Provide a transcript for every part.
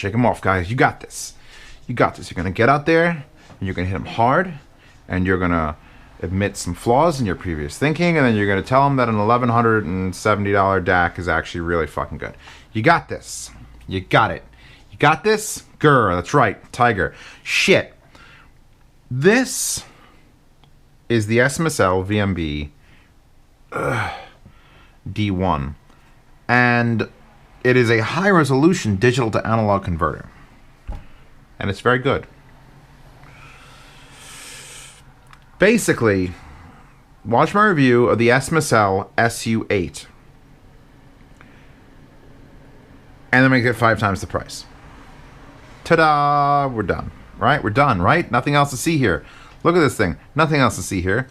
Shake them off, guys. You got this. You got this. You're going to get out there, and you're going to hit them hard, and you're going to admit some flaws in your previous thinking, and then you're going to tell them that an $1,170 DAC is actually really fucking good. You got this. You got it. You got this? Grr, that's right. Tiger. Shit. This is the SMSL VMB D1. And it is a high-resolution digital to analog converter. And it's very good. Basically, watch my review of the SMSL SU8. And then make it 5 times the price. Ta-da! We're done. Right? We're done, right? Nothing else to see here. Look at this thing. Nothing else to see here.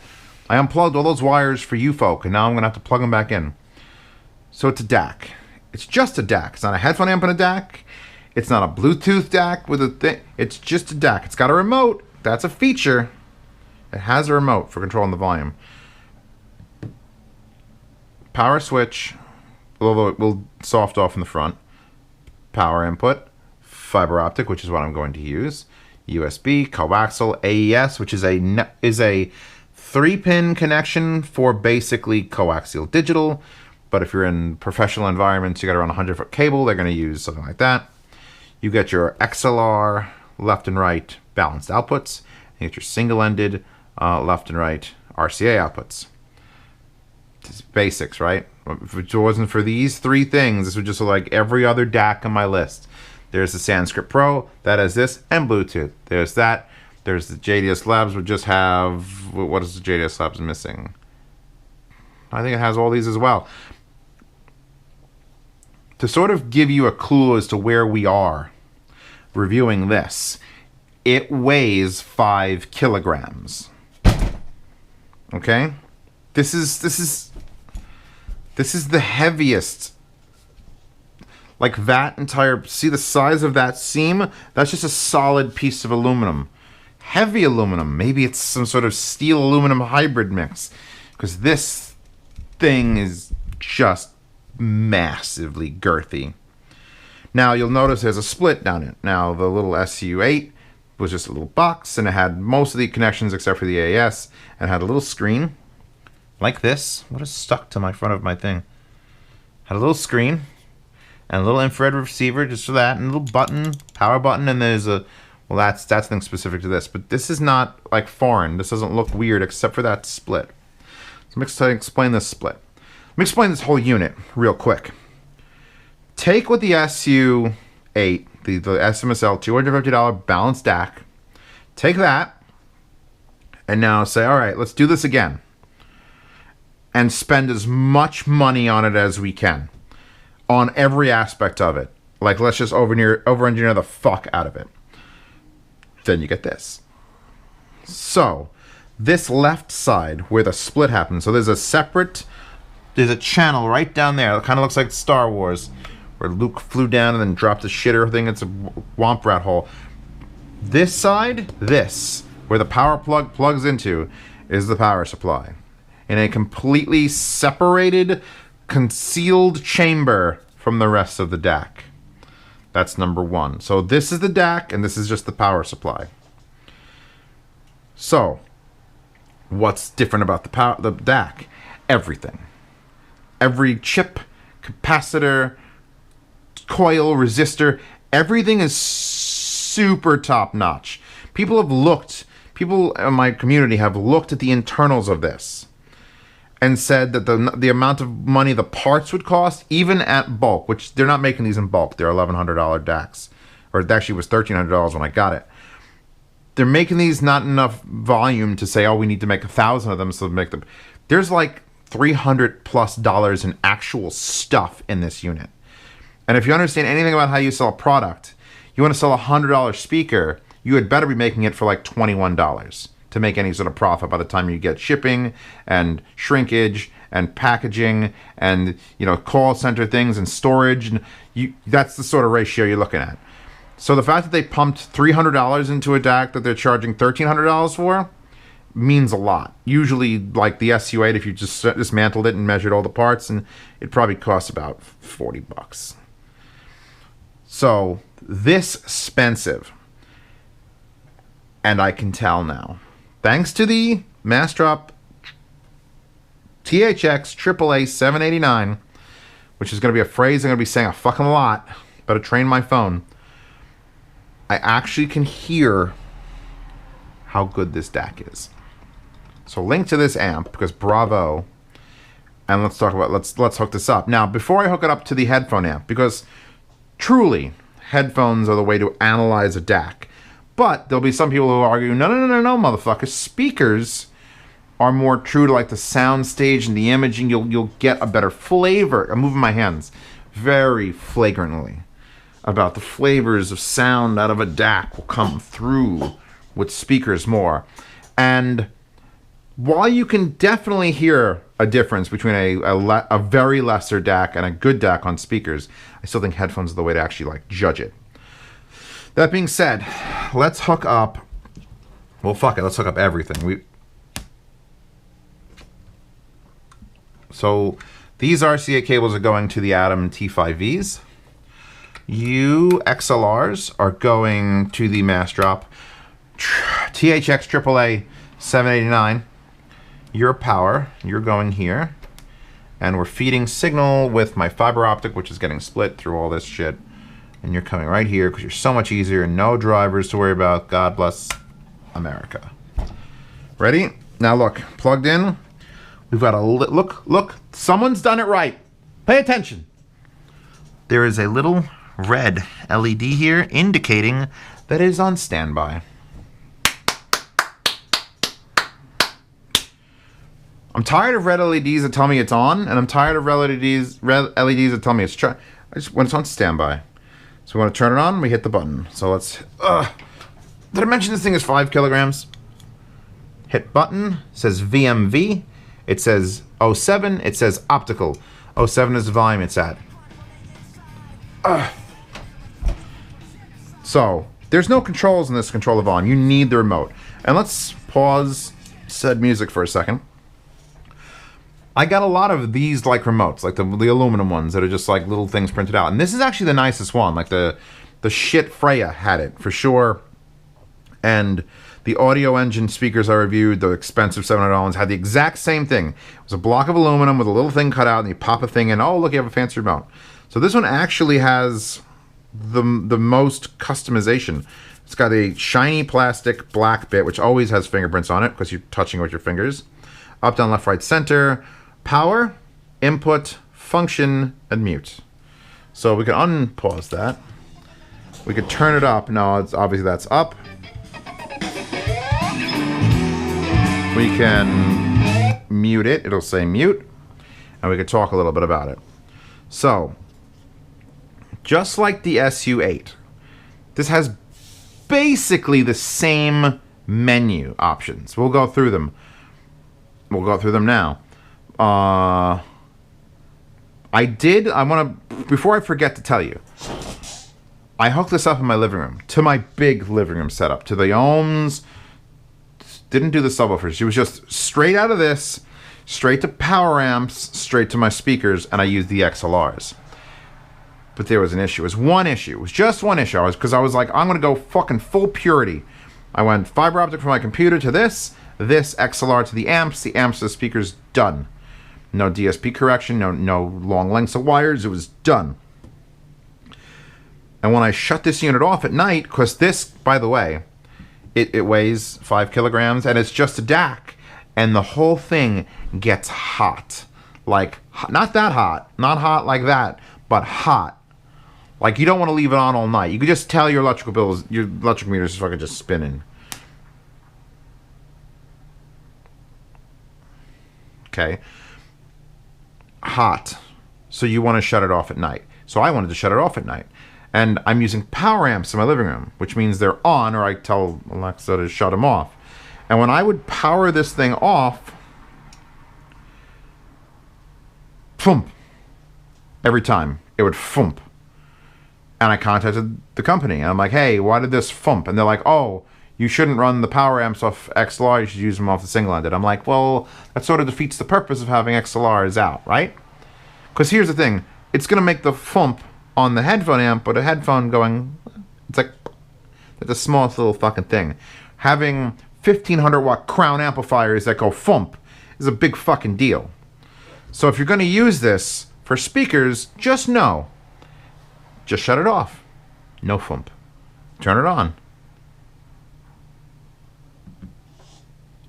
I unplugged all those wires for you folk, and now I'm going to have to plug them back in. So it's a DAC. It's just a DAC. It's not a headphone amp and a DAC. It's not a Bluetooth DAC with a thing. It's just a DAC. It's got a remote. That's a feature. It has a remote for controlling the volume. Power switch, although it will soft off in the front. Power input. Fiber optic, which is what I'm going to use. USB, coaxial, AES, which is a 3-pin connection for basically coaxial digital. But if you're in professional environments, you got around a 100-foot cable, they're going to use something like that. You get your XLR left and right balanced outputs. You get your single-ended left and right RCA outputs. It's basics, right? If it wasn't for these 3 things, this would just look like every other DAC on my list. There's the Sanskrit Pro, that has this, and Bluetooth. There's that. There's the JDS Labs, would just have... What is the JDS Labs missing? I think it has all these as well. To sort of give you a clue as to where we are reviewing this, it weighs 5 kilograms. Okay? This is the heaviest. Like that entire, see the size of that seam? That's just a solid piece of aluminum. Heavy aluminum. Maybe it's some sort of steel aluminum hybrid mix. Because this thing is just massively girthy. Now you'll notice there's a split down it. Now the little SU8 was just a little box, and it had most of the connections except for the AES, and it had a little screen like this. What is stuck to my front of my thing? Had a little screen and a little infrared receiver just for that, and a little button, power button, and there's a, well, that's something specific to this, but this is not like foreign. This doesn't look weird except for that split. So let me explain this split. Let me explain this whole unit real quick. Take what the SU8, the SMSL $250 balanced DAC, take that, and now say, all right, let's do this again. And spend as much money on it as we can. On every aspect of it. Like, let's just over-engineer the fuck out of it. Then you get this. So, this left side where the split happens, so there's a channel right down there. It kind of looks like Star Wars, where Luke flew down and then dropped a shitter thing. It's a womp rat hole. This side, where the power plug plugs into, is the power supply. In a completely separated, concealed chamber from the rest of the DAC. That's number 1. So this is the DAC, and this is just the power supply. So, what's different about the DAC? Everything. Every chip, capacitor, coil, resistor, everything is super top-notch. People in my community have looked at the internals of this and said that the amount of money the parts would cost, even at bulk, which they're not making these in bulk, they're $1,100 DACs, or it actually was $1,300 when I got it. They're making these not enough volume to say, oh, we need to make 1,000 of them, so make them. There's like $300+ in actual stuff in this unit. And if you understand anything about how you sell a product, you want to sell a $100 speaker, you had better be making it for like $21 to make any sort of profit by the time you get shipping and shrinkage and packaging and, you know, call center things and storage. And that's the sort of ratio you're looking at. So the fact that they pumped $300 into a DAC that they're charging $1,300 for means a lot. Usually, like the SU8, if you just dismantled it and measured all the parts, and it probably costs about $40. So this expensive. And I can tell now. Thanks to the Massdrop THX AAA 789, which is going to be a phrase I'm going to be saying a fucking lot. Better train my phone. I actually can hear how good this DAC is. So link to this amp, because bravo. And let's talk about, let's hook this up. Now, before I hook it up to the headphone amp, because truly, headphones are the way to analyze a DAC. But there'll be some people who argue, no, motherfucker. Speakers are more true to like the sound stage and the imaging. You'll get a better flavor. I'm moving my hands very flagrantly about the flavors of sound out of a DAC will come through with speakers more. And while you can definitely hear a difference between a very lesser DAC and a good DAC on speakers, I still think headphones are the way to actually like judge it. That being said, let's hook up. Well, fuck it. Let's hook up everything. So these RCA cables are going to the Atom T5Vs. XLRs are going to the Massdrop THX AAA 789. Your power, you're going here. And we're feeding signal with my fiber optic, which is getting split through all this shit. And you're coming right here because you're so much easier. No drivers to worry about. God bless America. Ready? Now look, plugged in. We've got a look. Someone's done it right. Pay attention. There is a little red LED here indicating that it is on standby. I'm tired of red LEDs that tell me it's on, and I'm tired of red LEDs that tell me it's when it's on standby. So we want to turn it on, we hit the button. So let's, did I mention this thing is 5 kilograms? Hit button, says VMV. It says 07, it says optical. 07 is the volume it's at. So, there's no controls in this control the volume. You need the remote. And let's pause said music for a second. I got a lot of these like remotes, like the aluminum ones that are just like little things printed out. And this is actually the nicest one. Like the shit Freya had it for sure. And the Audio Engine speakers I reviewed, the expensive $700 ones, had the exact same thing. It was a block of aluminum with a little thing cut out, and you pop a thing in. Oh, look, you have a fancy remote. So this one actually has the most customization. It's got a shiny plastic black bit, which always has fingerprints on it because you're touching it with your fingers. Up, down, left, right, center. Power, input, function, and mute. So we can unpause that. We could turn it up. No, it's obviously that's up. We can mute it. It'll say mute. And we could talk a little bit about it. So, just like the SU8, this has basically the same menu options. We'll go through them. We'll go through them now. I want to, before I forget to tell you, I hooked this up in my living room, to my big living room setup, to the ohms. Didn't do the subwoofers. It was just straight out of this, straight to power amps, straight to my speakers, and I used the XLRs. But there was an issue. It was one issue. It was just one issue. Because I was like, I'm going to go fucking full purity. I went fiber optic from my computer to this XLR to the amps to the speakers, done. No DSP correction, no long lengths of wires. It was done. And when I shut this unit off at night, because this, by the way, it weighs 5 kilograms, and it's just a DAC, and the whole thing gets hot. Like, not that hot, not hot like that, but hot. Like, you don't want to leave it on all night. You could just tell your electrical meter is fucking just spinning. Okay. Hot. So you want to shut it off at night. So I wanted to shut it off at night. And I'm using power amps in my living room, which means they're on, or I tell Alexa to shut them off. And when I would power this thing off, thump. Every time it would thump. And I contacted the company, and I'm like, hey, why did this thump? And they're like, oh, you shouldn't run the power amps off XLR, you should use them off the single-ended. I'm like, well, that sort of defeats the purpose of having XLRs out, right? Because here's the thing, it's going to make the thump on the headphone amp, but a headphone going, it's like the smallest little fucking thing. Having 1500 watt crown amplifiers that go thump is a big fucking deal. So if you're going to use this for speakers, just know, just shut it off. No thump. Turn it on.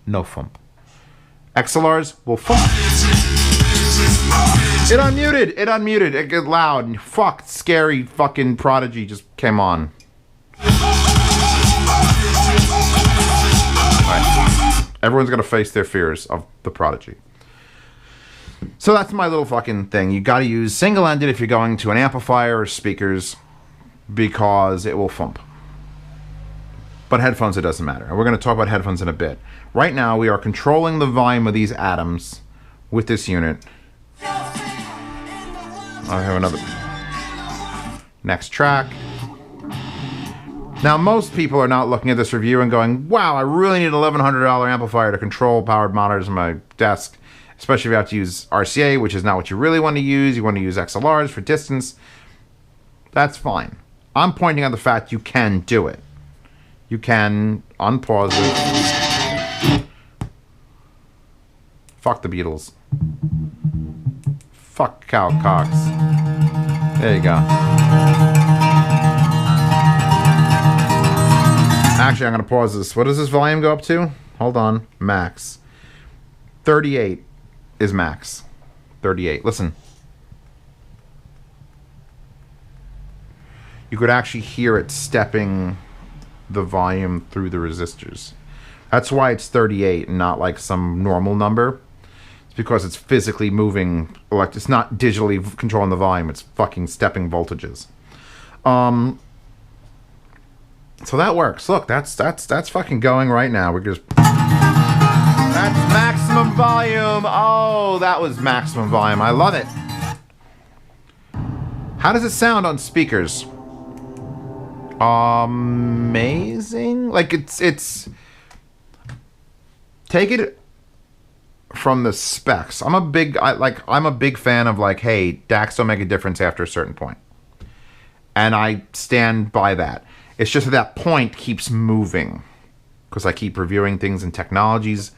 No thump. XLRs will thump. It unmuted. It unmuted. It got loud. And fuck, scary fucking Prodigy just came on. Right. Everyone's gonna face their fears of the Prodigy. So that's my little fucking thing. You gotta use single-ended if you're going to an amplifier or speakers because it will thump. But headphones, it doesn't matter. And we're gonna talk about headphones in a bit. Right now, we are controlling the volume of these atoms with this unit. I have another. Next track. Now, most people are not looking at this review and going, wow, I really need an $1,100 amplifier to control powered monitors on my desk, especially if you have to use RCA, which is not what you really want to use. You want to use XLRs for distance. That's fine. I'm pointing out the fact you can do it. You can unpause it. Fuck the Beatles. Fuck Cal Cox. There you go. Actually, I'm going to pause this. What does this volume go up to? Hold on. Max. 38 is max. 38. Listen. You could actually hear it stepping the volume through the resistors. That's why it's 38 and not like some normal number. It's because it's physically moving. It's not digitally controlling the volume. It's fucking stepping voltages. So that works. Look, that's fucking going right now. We're just. That's maximum volume. Oh, that was maximum volume. I love it. How does it sound on speakers? Amazing. Like it's. Take it from the specs. I'm a big fan of like, hey, DACs don't make a difference after a certain point. And I stand by that. It's just that point keeps moving. Because I keep reviewing things and technologies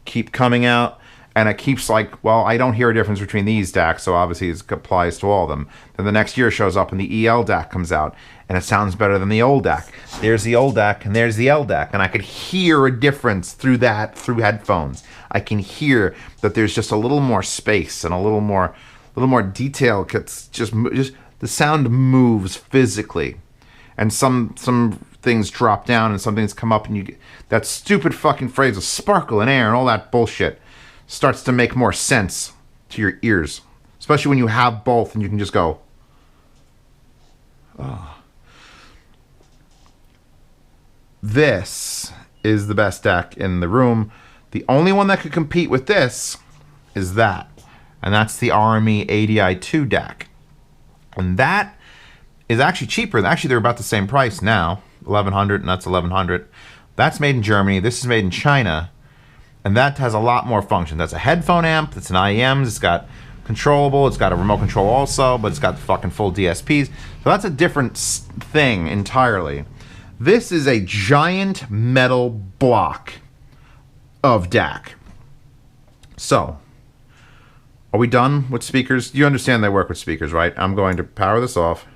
keep coming out. And it keeps like, well, I don't hear a difference between these DACs, so obviously it applies to all of them. Then the next year shows up and the EL DAC comes out, and it sounds better than the old DAC. There's the old DAC, and there's the L DAC, and I could hear a difference through headphones. I can hear that there's just a little more space and a little more detail. It's just the sound moves physically, and some things drop down and some things come up, and you get that stupid fucking phrase of sparkle and air and all that bullshit. Starts to make more sense to your ears, especially when you have both and you can just go, oh. This is the best DAC in the room. The only one that could compete with this is that, and that's the RME ADI2 DAC. And that is actually cheaper. Actually, they're about the same price now, $1,100, and that's $1,100. That's made in Germany. This is made in China. And that has a lot more functions. That's a headphone amp. It's an IEMs. It's got controllable. It's got a remote control also, but it's got fucking full DSPs. So that's a different thing entirely. This is a giant metal block of DAC. So, are we done with speakers? You understand they work with speakers, right? I'm going to power this off.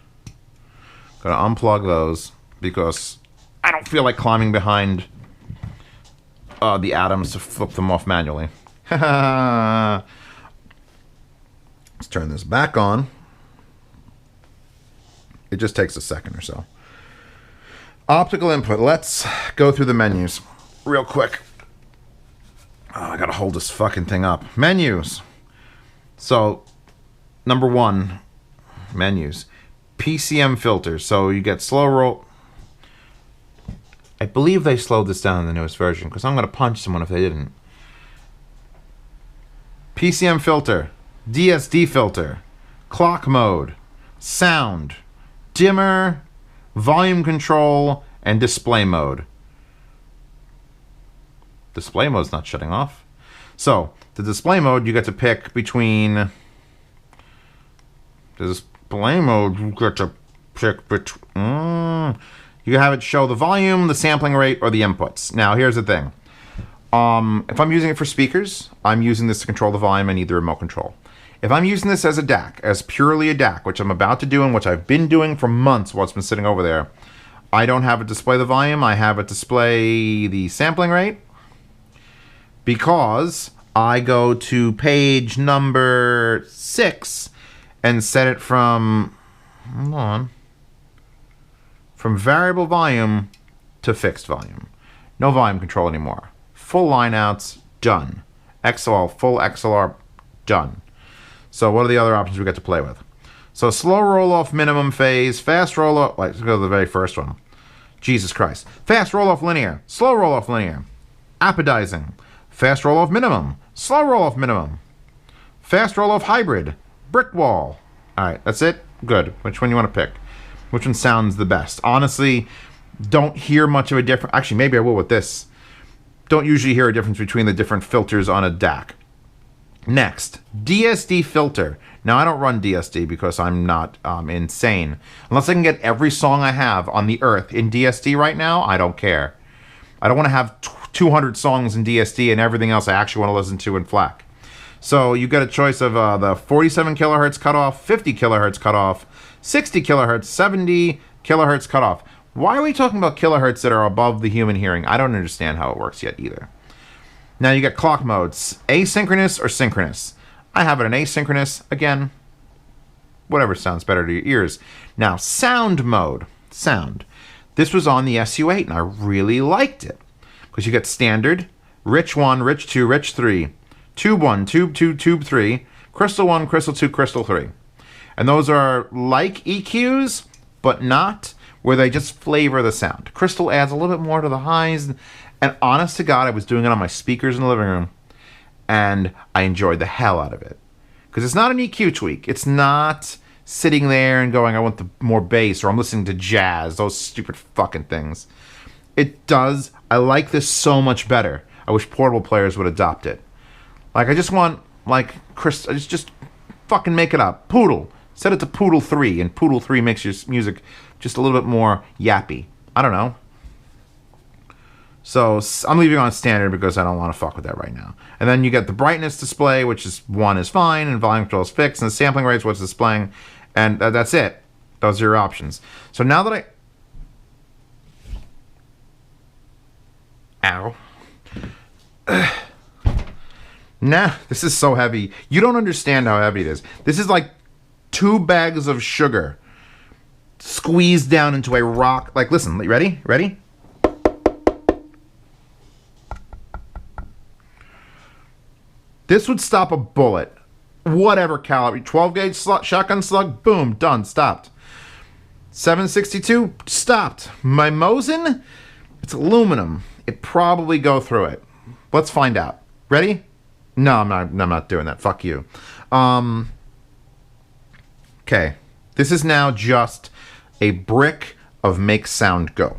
Going to unplug those because I don't feel like climbing behind the atoms to flip them off manually. Let's turn this back on. It just takes a second or so. Optical input. Let's go through the menus real quick. Oh, I gotta hold this fucking thing up. Menus. So, number one, menus. PCM filters. So you get slow roll. I believe they slowed this down in the newest version because I'm going to punch someone if they didn't. PCM filter, DSD filter, clock mode, sound, dimmer, volume control, and display mode. Display mode's not shutting off. So, the display mode, you get to pick between... There's display mode, you get to pick between. You have it show the volume, the sampling rate, or the inputs. Now, here's the thing. If I'm using it for speakers, I'm using this to control the volume. I need the remote control. If I'm using this as a DAC, as purely a DAC, which I'm about to do and which I've been doing for months while it's been sitting over there, I don't have it display the volume. I have it display the sampling rate because I go to page number 6 and set it from, hold on, from variable volume to fixed volume. No volume control anymore. Full lineouts, done. XLR, full XLR, done. So what are the other options we got to play with? So slow roll-off minimum phase, fast roll-off, let's go to the very first one. Jesus Christ. Fast roll-off linear, slow roll-off linear. Apodizing, fast roll-off minimum, slow roll-off minimum. Fast roll-off hybrid, brick wall. All right, that's it? Good. Which one you want to pick? Which one sounds the best? Honestly, don't hear much of a difference. Actually, maybe I will with this. Don't usually hear a difference between the different filters on a DAC. Next, DSD filter. Now, I don't run DSD because I'm not insane. Unless I can get every song I have on the earth in DSD right now, I don't care. I don't want to have 200 songs in DSD and everything else I actually want to listen to in FLAC. So you get a choice of the 47 kilohertz cutoff, 50 kilohertz cutoff, 60 kilohertz, 70 kilohertz cutoff. Why are we talking about kilohertz that are above the human hearing? I don't understand how it works yet either. Now you get clock modes, asynchronous or synchronous. I have it in asynchronous, again, whatever sounds better to your ears. Now, sound mode, sound. This was on the SU8 and I really liked it. Because you get standard, rich 1, rich 2, rich 3, tube 1, tube 2, tube 3, crystal 1, crystal 2, crystal 3. And those are like EQs, but not, where they just flavor the sound. Crystal adds a little bit more to the highs. And honest to God, I was doing it on my speakers in the living room, and I enjoyed the hell out of it. Because it's not an EQ tweak. It's not sitting there and going, I want the more bass, or I'm listening to jazz, those stupid fucking things. It does. I like this so much better. I wish portable players would adopt it. Like, I just want, like, just fucking make it up. Poodle. Set it to Poodle 3, and Poodle 3 makes your music just a little bit more yappy. I don't know. So I'm leaving on standard because I don't want to fuck with that right now. And then you get the brightness display, which is 1 is fine, and volume control is fixed, and the sampling rate is what's displaying, and that's it. Those are your options. So now that Ow. Nah, this is so heavy. You don't understand how heavy it is. This is like 2 bags of sugar squeezed down into a rock. Like, listen, ready? Ready? This would stop a bullet. Whatever caliber. 12 gauge shotgun slug. Boom. Done. Stopped. 762. Stopped. My Mosin? It's aluminum. It'd probably go through it. Let's find out. Ready? No, I'm not doing that. Fuck you. Okay. This is now just a brick of make sound go.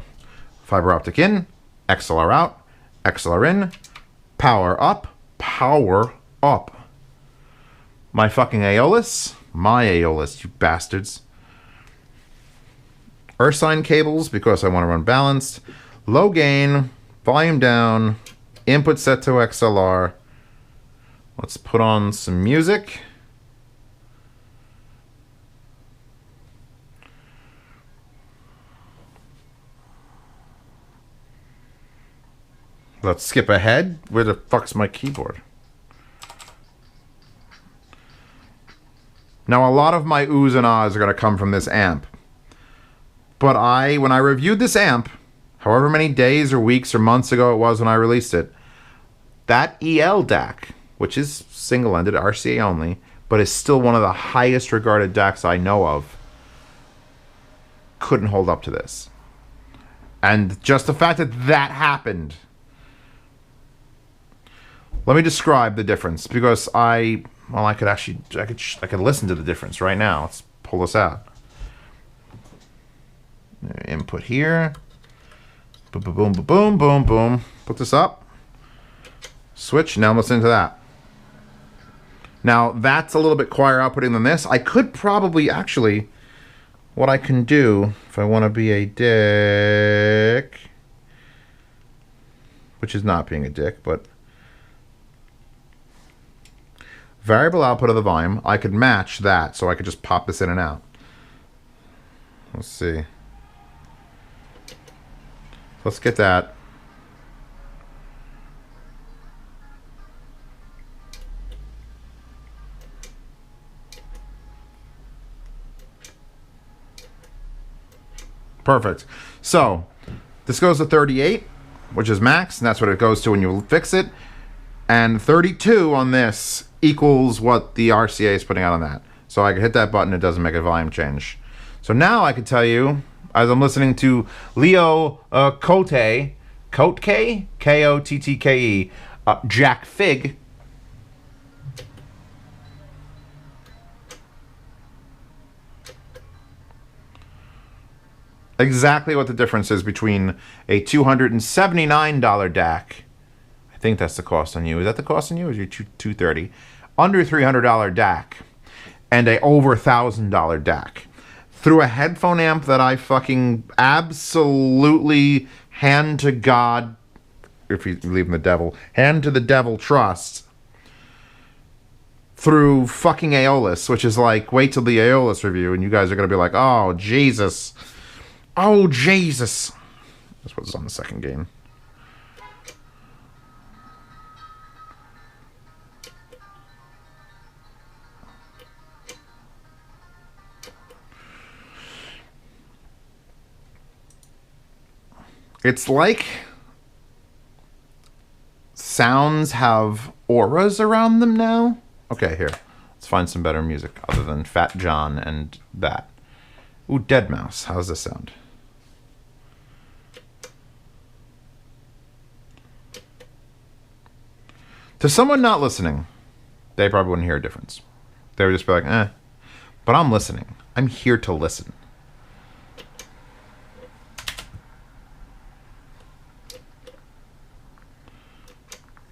Fiber optic in. XLR out. XLR in. Power up. Power up. My fucking Aeolus. My Aeolus, you bastards. Ursine cables because I want to run balanced. Low gain. Volume down. Input set to XLR. Let's put on some music. Let's skip ahead. Where the fuck's my keyboard? Now, a lot of my oohs and ahs are going to come from this amp. But when I reviewed this amp, however many days or weeks or months ago it was when I released it, that EL DAC, which is single-ended, RCA only, but is still one of the highest regarded DACs I know of, couldn't hold up to this. And just the fact that that happened. Let me describe the difference, because I could listen to the difference right now. Let's pull this out. Input here. Boom, boom, boom, boom, boom, boom. Put this up. Switch. Now I'm listening to that. Now, that's a little bit quieter outputting than this. I could probably, actually, what I can do, if I want to be a dick, which is not being a dick, but variable output of the volume, I could match that, so I could just pop this in and out. Let's see. Let's get that. Perfect. So, this goes to 38, which is max, and that's what it goes to when you fix it. And 32 on this equals what the RCA is putting out on that. So I can hit that button, it doesn't make a volume change. So now I can tell you, as I'm listening to Leo Kotke, Kottke, Jack Fig, exactly what the difference is between a $279 DAC. I think that's the cost on you. Is that the cost on you? Or is you $230? Under $300 DAC and a over $1,000 DAC through a headphone amp that I fucking absolutely hand to God, if you believe in the devil, hand to the devil trust, through fucking Aeolus, which is like, wait till the Aeolus review and you guys are going to be like, oh, Jesus. Oh, Jesus. That's what's on the second gain. It's like sounds have auras around them now. Okay, here. Let's find some better music other than Fat John and that. Ooh, Dead Mouse. How's this sound? To someone not listening, they probably wouldn't hear a difference. They would just be like, eh. But I'm listening. I'm here to listen.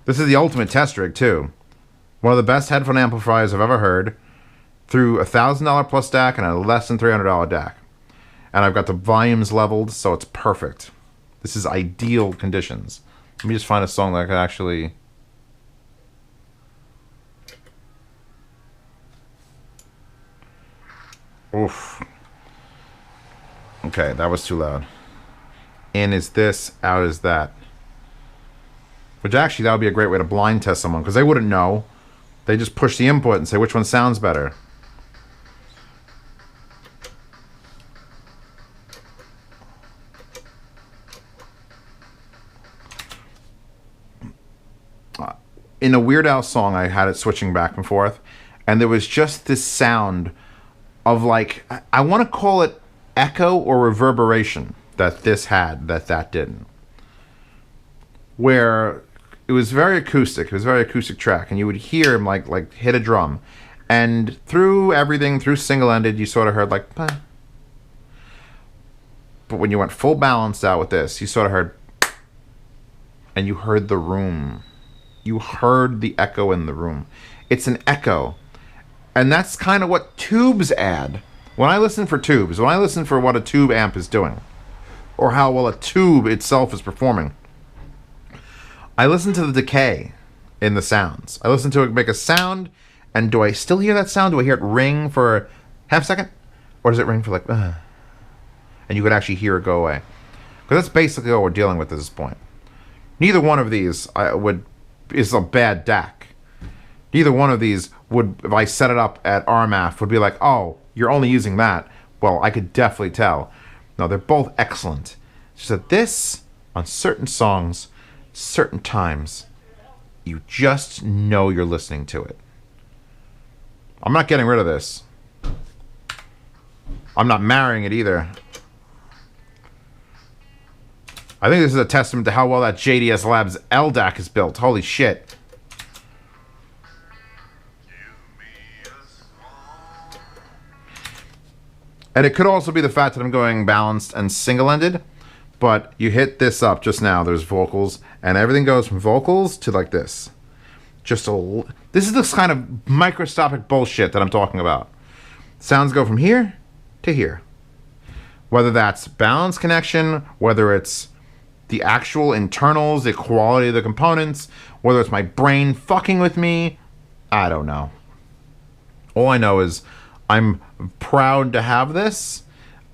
This is the ultimate test rig, too. One of the best headphone amplifiers I've ever heard. Through a $1,000 plus DAC and a less than $300 DAC. And I've got the volumes leveled, so it's perfect. This is ideal conditions. Let me just find a song that I could actually... Oof. Okay, that was too loud. In is this, out is that. Which actually, that would be a great way to blind test someone, because they wouldn't know. They just push the input and say which one sounds better. In a Weird Al song, I had it switching back and forth, and there was just this sound of, like, I want to call it echo or reverberation that this had that didn't. Where it was very acoustic. It was a very acoustic track, and you would hear him like hit a drum, and through everything, through single-ended, you sort of heard like, bah. But when you went full balanced out with this, you sort of heard, and you heard the room. You heard the echo in the room. It's an echo. And that's kind of what tubes add. When I listen for tubes, when I listen for what a tube amp is doing, or how well a tube itself is performing, I listen to the decay in the sounds. I listen to it make a sound, and do I still hear that sound? Do I hear it ring for half a second? Or does it ring for like, and you could actually hear it go away? Because that's basically what we're dealing with at this point. Neither one of these is a bad DAC. Neither one of these would, if I set it up at RMAF, would be like, oh, you're only using that. Well, I could definitely tell. No, they're both excellent. It's just that this, on certain songs, certain times, you just know you're listening to it. I'm not getting rid of this. I'm not marrying it either. I think this is a testament to how well that JDS Labs LDAC is built. Holy shit. And it could also be the fact that I'm going balanced and single-ended, but you hit this up just now, there's vocals, and everything goes from vocals to like this. Just this is this kind of microscopic bullshit that I'm talking about. Sounds go from here to here. Whether that's balance connection, whether it's the actual internals, the quality of the components, whether it's my brain fucking with me, I don't know. All I know is I'm proud to have this.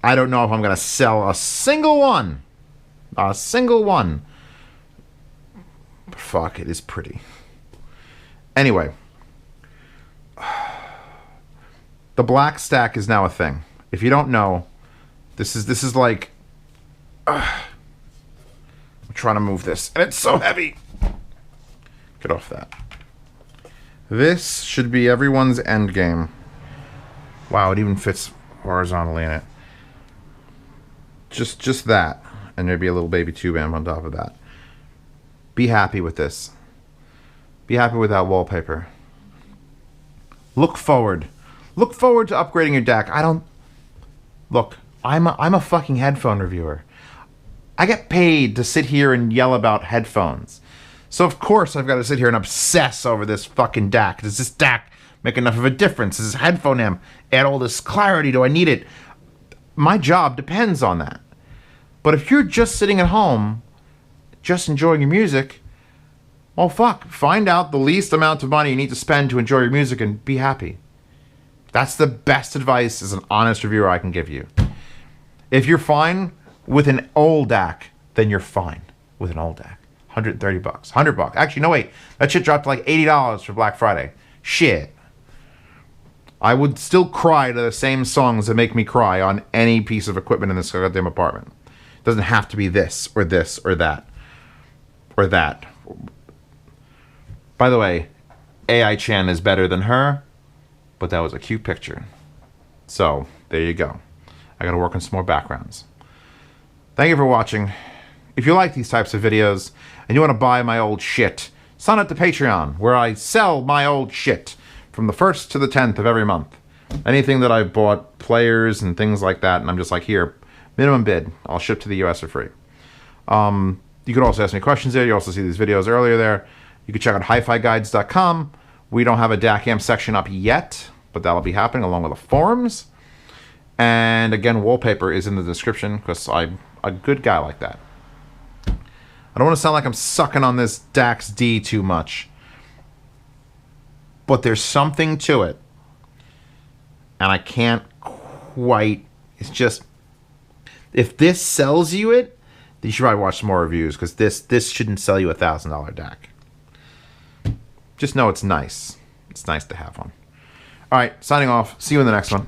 I don't know if I'm going to sell a single one. A single one. But fuck, it is pretty. Anyway. The black stack is now a thing. If you don't know, this is like... I'm trying to move this, and it's so heavy. Get off that. This should be everyone's end game. Wow, it even fits horizontally in it. Just that, and maybe a little baby tube amp on top of that. Be happy with this. Be happy with that wallpaper. Look forward. Look forward to upgrading your DAC. I don't... Look, I'm a fucking headphone reviewer. I get paid to sit here and yell about headphones. So of course I've got to sit here and obsess over this fucking DAC. Does this DAC make enough of a difference? Does this headphone amp add all this clarity? Do I need it? My job depends on that. But if you're just sitting at home, just enjoying your music, well, fuck. Find out the least amount of money you need to spend to enjoy your music and be happy. That's the best advice as an honest reviewer I can give you. If you're fine with an old DAC, then you're fine with an old DAC. $130, $100. Actually, no, wait. That shit dropped to like $80 for Black Friday. Shit. I would still cry to the same songs that make me cry on any piece of equipment in this goddamn apartment. It doesn't have to be this or this or that. Or that. By the way, AI Chan is better than her, but that was a cute picture. So, there you go. I gotta work on some more backgrounds. Thank you for watching. If you like these types of videos and you want to buy my old shit, sign up to Patreon, where I sell my old shit from the 1st to the 10th of every month. Anything that I've bought, players and things like that, and I'm just like, here, minimum bid. I'll ship to the US for free. You could also ask me questions there. You also see these videos earlier there. You can check out HiFiGuides.com. We don't have a DAC amp section up yet, but that'll be happening along with the forums. And again, wallpaper is in the description because I'm a good guy like that. I don't want to sound like I'm sucking on this DAX D too much. But there's something to it. And I can't quite... It's just... If this sells you it, then you should probably watch some more reviews. Because this shouldn't sell you a $1,000 DAC. Just know it's nice. It's nice to have one. Alright, signing off. See you in the next one.